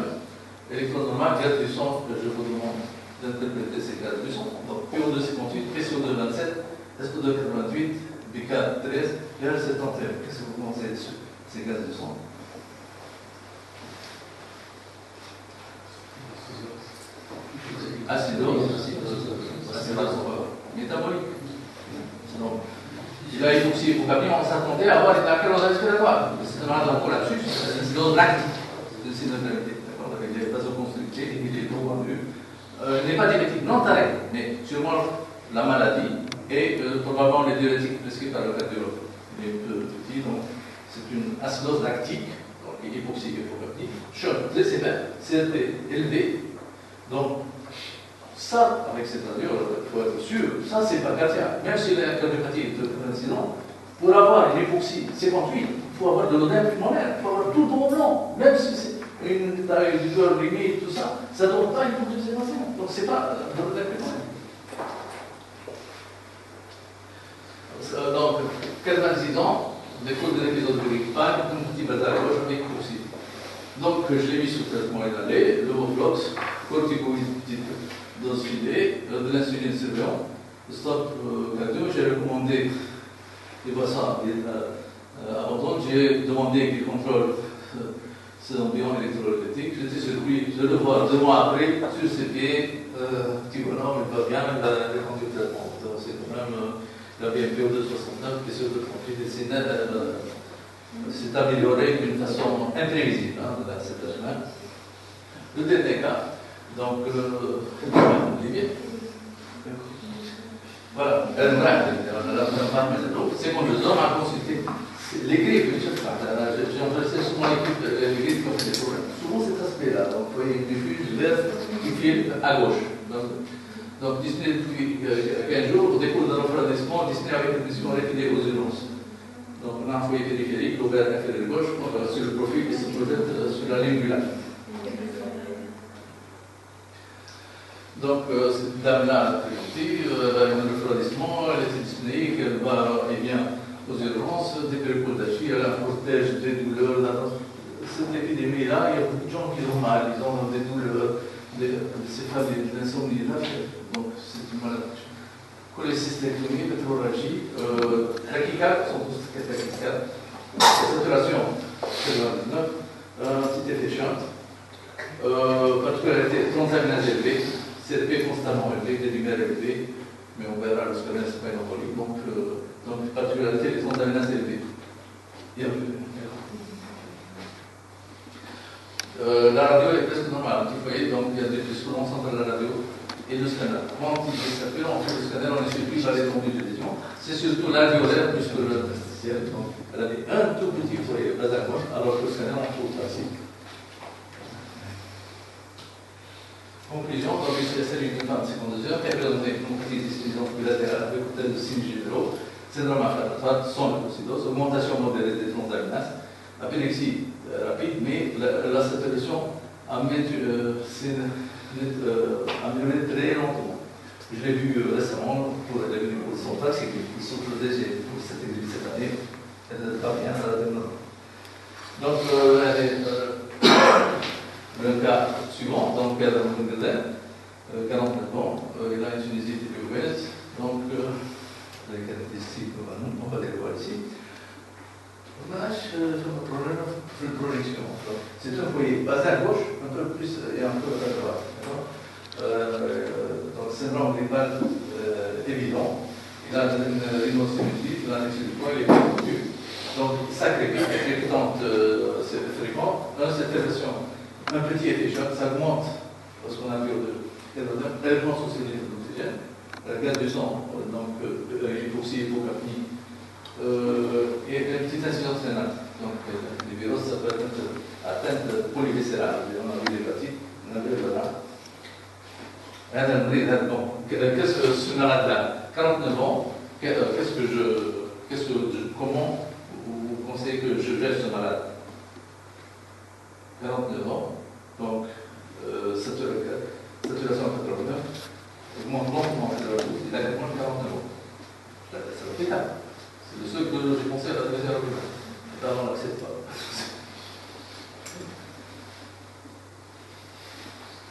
G: Électrode normale, gaz du sang, je vous demande d'interpréter ces gaz du sang. Donc PO2 58, PCO2 27, SO2 88, BK 13, PL 71. Qu'est-ce que vous pensez sur ces gaz du sang? Acidose, métabolique. Donc, il a aussi hypocapnie, on s'attendait à avoir une archéolose respiratoire. C'est un collapsus, c'est une acidose lactique de synodalité. D'accord, avec des vasoconstrictés, il est trop vendu. Il n'est pas diabétique, non taré, mais sûrement la maladie et probablement les diurétiques prescrits par le cardiologue. Il est petit, donc c'est une acidose lactique, donc hypoxie hypocapnie, choc très sévère, CRP élevé. Donc, ça, avec cette radio, il faut être sûr, ça c'est pas cardiaque. Même si la cardiopathie est un incident, pour avoir une hypoxie 58, il faut avoir de l'odème pulmonaire, il faut avoir tout en blanc, même si c'est une taille du cœur limite, tout ça, ça ne donne pas une hypoxémation. Donc c'est pas de l'odème pulmonaire. Donc, 86 ans, découle de l'épisode de grippal, un petit bazar gauche avec hypoxie. Donc je l'ai mis sous traitement inhalé, le Voflox, corticoïde dose filée, de l'insuline surveillante, le stop cardio. J'ai recommandé des boissons abondantes. J'ai demandé qu'il contrôle ses ambiants électrolytiques. J'étais surpris de le voir 2 mois après sur ses pieds. Petit bonhomme, il va bien, il a répondu au traitement. C'est quand même la BMPO de 69 qui se retrouve s'est amélioré d'une façon imprévisible dans cette âge-là. Le TTK, donc voilà, c'est quand le homme a consulté les grippes, j'ai enregistré souvent les grippes qui ont fait des problèmes. Souvent cet aspect-là, donc vous voyez une diffuse vert qui file à gauche. Donc dyspnée depuis 15 jours, au décours d'un refroidissement, dyspnée avec une pression réfilée aux urgences. Donc on a un foyer périphérique, l'ovaire inférieur gauche, sur le profil qui se projette sur la ligne du lac. Donc cette dame-là, elle a un refroidissement, elle est dyspnéique, elle va et vient aux urgences, des péripodachies, elle a un cortège des douleurs. Cette épidémie-là, il y a beaucoup de gens qui ont mal, ils ont des douleurs, c'est pas de l'insomnie, donc c'est une maladie. Cholécystectomie, pétrorragie, trachycarde, sont tous trachycardes, saturation, c'est 29, petite efficiente, particularité transaminase élevée, CRP constamment élevé, des lumières élevées, mais on verra le scanner spinopoli, donc Donc, particularité, les transaminase élevées. La radio est presque normale. Vous voyez, donc il y a des discours entre la radio et le scanner. Quand il s'appelle, on fait le scanner, on est surpris par l'étendue de lésion. C'est surtout l'alvéolaire plus que le interstitiel. Donc, elle avait un tout petit foyer bas à gauche, alors que le scanner, on trouve classique. Conclusion, donc ici, la série de 52 heures, qui a présenté une petite distribution bilatérale avec hôtel de signes généraux, syndrome inflammatoire, son leucocidose, augmentation modérée des transaminases, apélexie rapide, mais la saturation s'est améliorée très lentement. Je l'ai vu récemment pour la vidéo de son père, c'est qu'il souffre déjà pour cette année, elle n'est pas bien à la démarche. Donc, le cas suivant, donc Adam Mungelen, 49 ans, il a une sinusite obèse, donc les caractéristiques, on va les voir ici. Un problème de projection. C'est un foyer basé à gauche, un peu plus et un peu à droite. Donc, syndrome grippal évident. Il a une rhinocénusite, il a un excès du poids, il est connu. Donc, ça crépite, crépitante, c'est fréquent. Dans cette version, un petit effet choc, ça augmente parce qu'on a vu elle augmente aussi le niveau d'oxygène. La gaz du sang, donc hypoxie, hypocapnie. Et une petite insuffisance rénale. Donc, les virus, ça peut être atteinte polyviscérale. On a vu l'hépatite, on a vu le rein. Bon, qu'est-ce que ce malade-là 49 ans, comment vous conseillez que je gère ce malade 49 ans, donc saturation à 89, augmente lentement il a 49 ans. C'est l'hôpital. C'est de ceux que j'ai pensé à l'adresser à l'hôpital. Là, on n'accepte pas.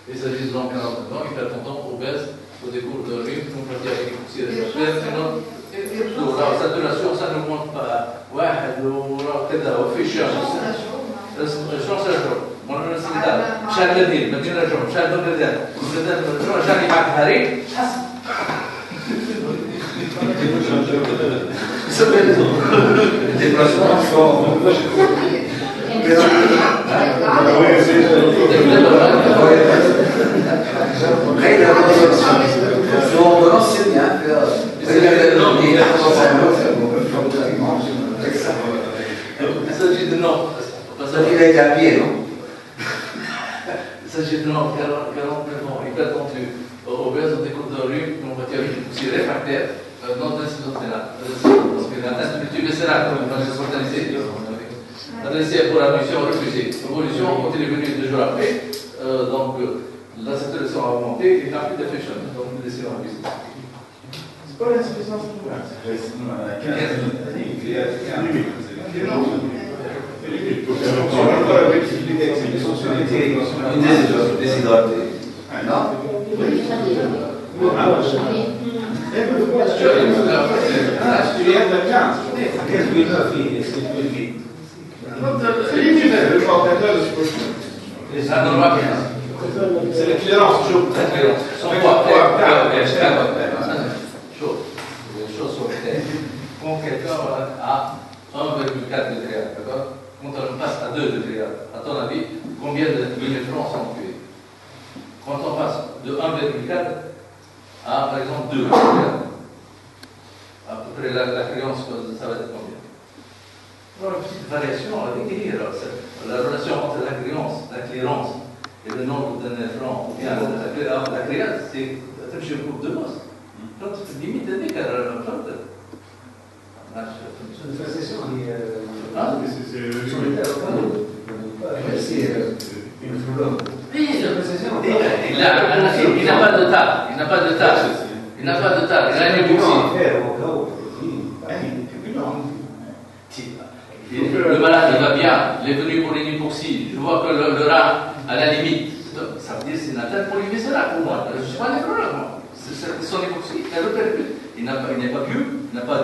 G: Il s'agit de l'homme 49 ans, il fait attention obèse, au décours de rhume, on peut dire avec une la saturation, ça ne monte pas. واحد وكذا وفي الشمس شلون سجل؟ مرة السندان شال بديل مدينة جون شال بغداد بغداد شلون شال معك هاري حسب Il s'agit de non.
B: Il a été habillé, non?
G: Il s'agit de non, 49 ans, hypertendu, obèse au décours de rhume, pneumopathie aussi réfractaire, non d'insuffisance rénale. Parce qu'il a un tube viscéral, comme on a spontanisé. Adressé pour la mission refusée. L'évolution, quand il est venu 2 jours après, donc la saturation a augmenté, il n'a plus d'effet choc. Donc nous laissons la visite.
H: C'est pas l'insuffisance rénale,
B: Déshydraté. Non?
H: C'est l'éclairance, chaud.
G: Quand quelqu'un a 1,4 degrés, d'accord? Quand on passe à 2 degrés, à ton avis, combien de millimètres sont tués? Quand on passe de 1,4 à, par exemple, 2 degrés, à peu près la créance, ça va être combien? Alors, une petite variation avec la relation entre la clairance et le nombre de néphrons, ou bien la créance, c'est un groupe de masse. Donc, c'est limite de l'écart. Il n'a pas de tas. Il n'a pas de tas. Il n'a pas de tas. Il a une hypoxie. Le malade, il va bien. Il est venu pour une hypoxie. Je vois que le rein, à la limite, ça veut dire que c'est une atteinte polyviscérale pour moi. Je ne suis pas néphrologue, moi. C'est son hypoxie, elle le percute. Il n'est pas vieux, il n'a pas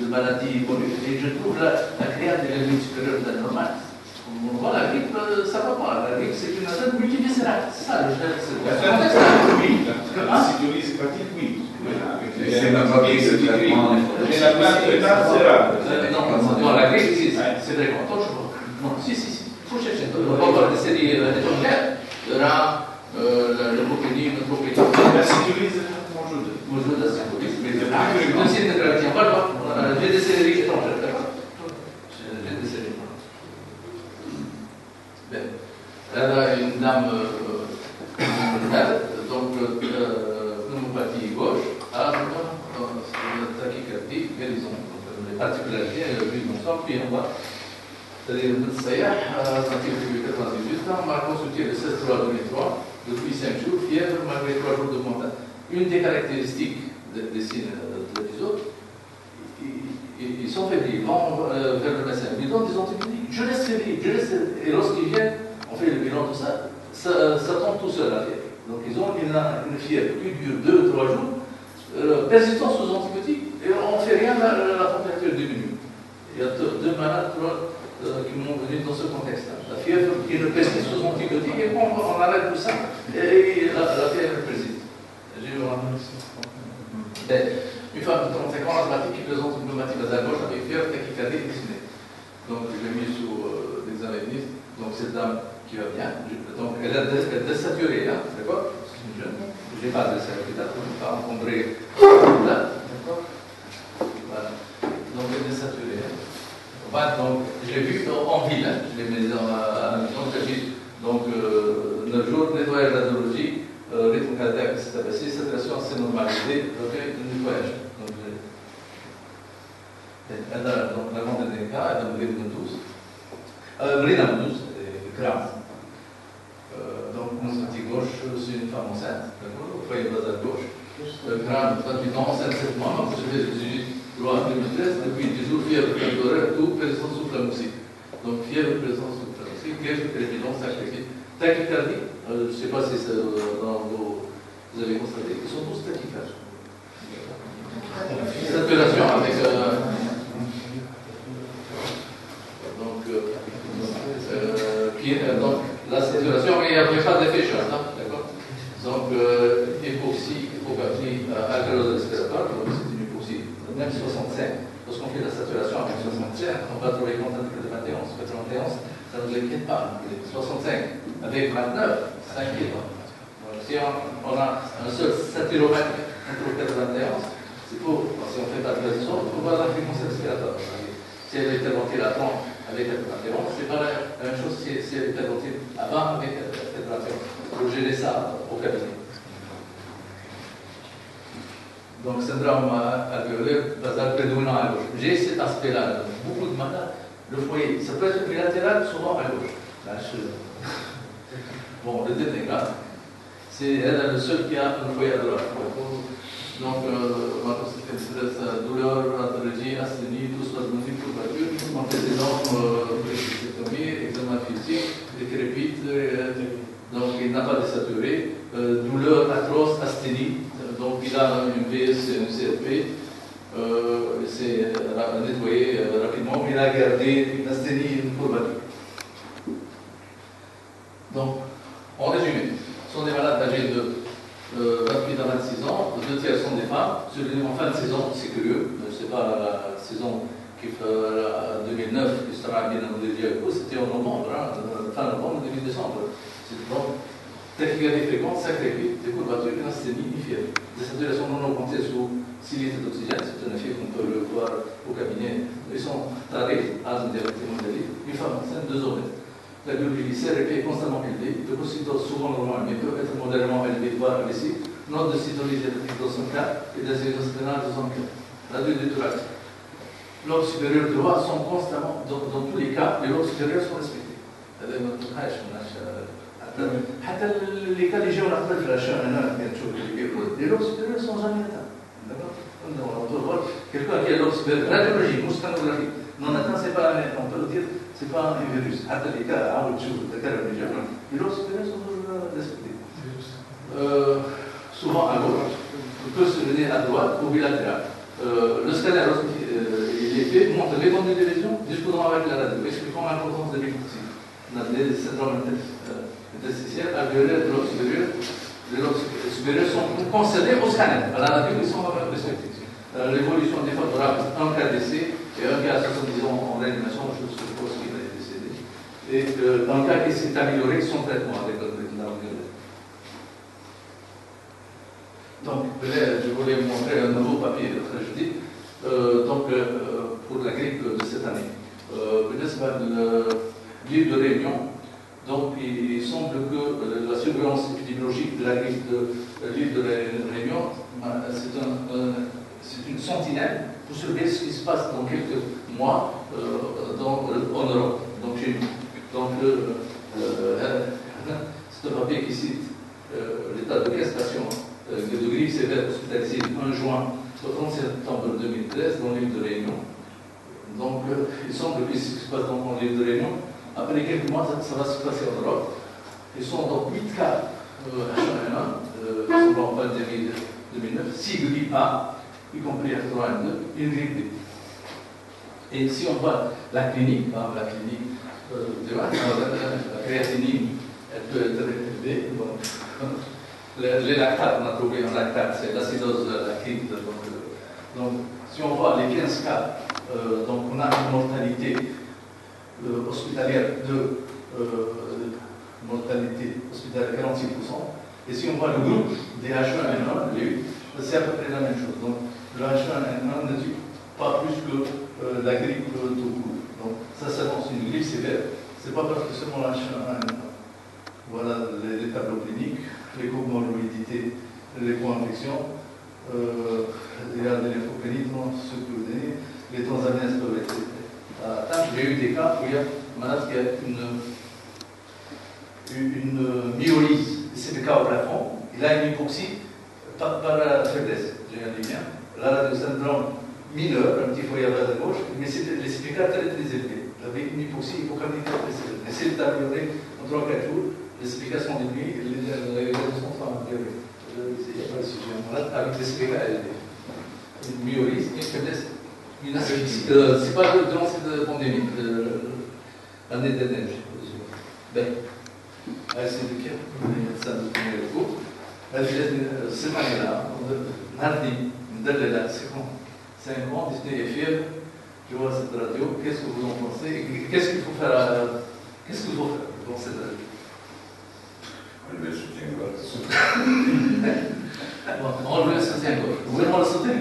G: de maladie connue. Et je trouve la créate de la limite supérieure de la normale. On voit la grippe, ça va pas. La grippe, c'est une atteinte multiviscérale. C'est ça,
H: la synthétique, oui. La synthétique hépatique, oui.
B: C'est même pas pris ce traitement.
H: Mais la plainte pénale, c'est là.
G: Non, la grille, c'est vrai. Non, si, il faut chercher. On va avoir des séries étrangères. Il y aura le copénie, le copénie.
H: La sécurité
G: موجودة mais نسيت نقرأ فيها برضه j'ai des séries étrangères d'accord j'ai des séries étrangères هذا une dame donc pneumopathie gauche tachycardie guérison les particularités vivent ensemble puis on va c'est-à-dire le Sayah article 98 on m'a consulté le 16/3/2003 depuis 5 jours fièvre malgré 3 jours de montagne. Une des caractéristiques des signes de l'épisode, ils sont fébrilles, ils vont vers le médecin, ils donnent des antibiotiques, je laisse fébrile, et lorsqu'ils viennent, on fait le bilan de ça, ça tombe tout seul la fièvre. Donc ils ont une fièvre qui dure 2-3 jours, persistance aux antibiotiques, et on ne fait rien, la température diminue. Il y a 2 malades qui m'ont venu dans ce contexte-là. La fièvre qui ne persiste aux antibiotiques, et on arrête tout ça, et la fièvre persiste. Une femme de 35 ans asthmatique qui présente une pneumatie basale gauche avec fièvre, tachycardie et dyspnée. Donc je l'ai mis sous l'examen. Donc cette dame qui va bien, donc elle a désaturé, hein, d'accord? C'est une jeune. Je n'ai pas désaturé, je n'ai pas encombré là, d'accord? Voilà. Donc elle est désaturée. Voilà, donc je l'ai vu en ville, hein. Je l'ai mis à la maison de donc 9 jours, nettoyage radiologie. Rythme cardiaque s'est abaissé, saturation s'est normalisée, recueil de nettoyage. Donc, la grande dernier cas, elle a Mrina 12, grave. Donc, pneumopathie gauche, c'est une femme enceinte, d'accord, au foyer basal gauche. Grave, 28 ans, enceinte 7 mois, je fais le 18 loi 2013, depuis 10 jours, fièvre, température, tout, présence sous flamoxie. Donc, fièvre, présence sous flamoxie, fièvre, crépidon, sacrifice. Tachycardie, je ne sais pas si c'est vous avez constaté, ils sont tous tachycardes. Saturation avec donc la saturation, mais il n'y a pas d'effet chaud, d'accord. Donc hypoxie, hypocapnie, alcalose respiratoire, donc c'est une hypoxie, même 65. Lorsqu'on fait la saturation avec 65, on va trouver contact de 91, 91, ça ne nous inquiète pas. 65 avec 29, ça inquiète pas. Si on a un seul saturomètre entre 91, c'est pour, si on ne fait pas de raison, il faut voir la fréquence respiratoire. Si elle est interventile à 30 avec 91, c'est pas la même chose si elle est interventile à 20 avec 91. Il faut gérer ça au cabinet. Donc, syndrome alvéolaire basal prédominant à gauche. J'ai cet aspect-là. Beaucoup de malades, le foyer, ça peut être bilatéral, souvent à gauche. Là, bon, le dernier cas, c'est elle le seul qui a un foyer à droite. Donc, douleur, pathologie, asthénie, tout soit de courbature, antécédent, examen physique, décrépite, donc il n'a pas désaturé, douleur atroce, asthénie, donc il a une VS, une CRP, c'est nettoyé rapidement, il a gardé une asthénie, une courbature. Donc, en résumé, ce sont des malades âgés de 28 à 26 ans, 2 tiers sont des femmes. En fin de saison, c'est curieux, ce n'est pas la saison qui fait 2009, qui sera bien en Diago, c'était en novembre, fin novembre, début décembre. C'est donc tachycardie fréquente, sacrifice, des courbatures, une asthénie, une fièvre. Des saturations non augmentées sous 6 litres d'oxygène, c'est un effet qu'on peut le voir au cabinet. Ils sont tarés, asthme, diabète, hémophilie, une femme enceinte, 2 hommes. La glycémie est constamment élevée, le polycytose souvent normal, mais peut être modérément élevé, voire agressif. Note de cytolyse dans son cas et d'azénose pénale dans son cas. La durée du thorax. Lobes supérieurs droits sont constamment, dans tous les cas, les lobes supérieurs sont respectés. Les cas légers, on appelle la chaîne, les lobes supérieurs ne sont jamais atteints. D'accord. On peut voir quelqu'un qui a lobe supérieur, radiologie, moustachographie, non atteint, c'est pas on peut le dire. Ce n'est pas un virus. Après les cas, les lobes supérieurs sont toujours respectés. Souvent à gauche, on peut se donner à droite ou bilatéral. Le scanner, il est fait, montre l'étendue des lésions, discutant avec la radio, expliquant l'importance de l'hypoxie. On a des syndromes interstitiels, alvéolaires, de lobe supérieur, de lobe supérieurs sont concédés au scanner. À la nature, ils sont respectés. L'évolution défavorable, un cas d'essai et un cas, disons, en réanimation, je suppose qu'il est décédé. Et un cas qui s'est amélioré son traitement avec l'argumentaire. Donc, je voulais vous montrer un nouveau papier très joli. Pour la grippe de cette année. Le livre de Réunion, donc il semble que la surveillance épidémiologique de la grippe de l'île de Réunion, c'est une sentinelle pour surveiller ce qui se passe dans quelques mois en Europe. C'est un papier qui cite l'état de 15 patients de grippe sévère hospitalisés le 1 juin au 30 septembre 2013 dans l'île de Réunion. Donc, il semble que ce qui se passe dans l'île de Réunion, après quelques mois, ça va se passer en Europe. Ils sont dans 8 cas H1N1, souvent en pandémie 2009, 6 grippes A, y compris H3N2, une grippe B. Et si on voit la clinique, la créatinine, elle peut être élevée. Les lactates, on a trouvé un lactate, c'est l'acidose lactique. Donc, si on voit les 15 cas, donc on a une mortalité hospitalière de 46%. Et si on voit le groupe des H1N1, c'est à peu près la même chose. Donc, le H1N1 ne tue pas plus que la grippe tout court. Donc, ça s'annonce une grippe sévère. C'est pas parce que seulement la H1N1. Voilà les tableaux cliniques, les comorbidités, les co-infections. Il y a des lymphopénies, ce que vous donnez, les transaminase peuvent être atteints. J'ai eu des cas où il y a un malade qui a une myolyse, CPK au plafond, il a une hypoxie par la faiblesse, j'ai un lien. Là, le syndrome mineur, un petit foyer à base à gauche, mais c'est les CPK très élevés. Avec une hypoxie hypocalmique très élevée. Essayez d'améliorer en 3-4 jours, les CPK sont diminuées et les résultats sont améliorés. Il n'y a pas de sujet. Avec des CPK élevés. Une myolyse, une faiblesse, une asphyxie. C'est pas durant cette pandémie, l'année dernière, je suppose. Ben, c'est de quel ça nous premier recours. Cette année-là, mardi, là, 5 ans, Disney est fier. Je vois cette radio. Qu'est-ce que vous en pensez? Qu'est-ce qu'il faut faire dans cette radio?
H: Enlever le soutien-gorge.
G: Enlever le soutien-gorge. Vous voulez le soutien?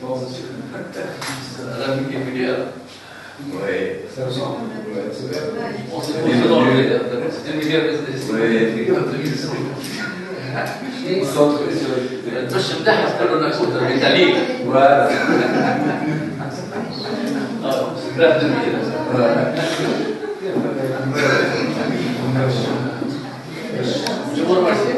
G: Bon, monsieur. La Wikipédia.
H: Oui.
B: Ça ressemble.
G: On s'est posé dans le c'était une guerre
B: Centre sur
G: باش نمدحها تقول لنا كنت ميتاليك
B: Voilà.
G: سكراب دمير Je vous remercie.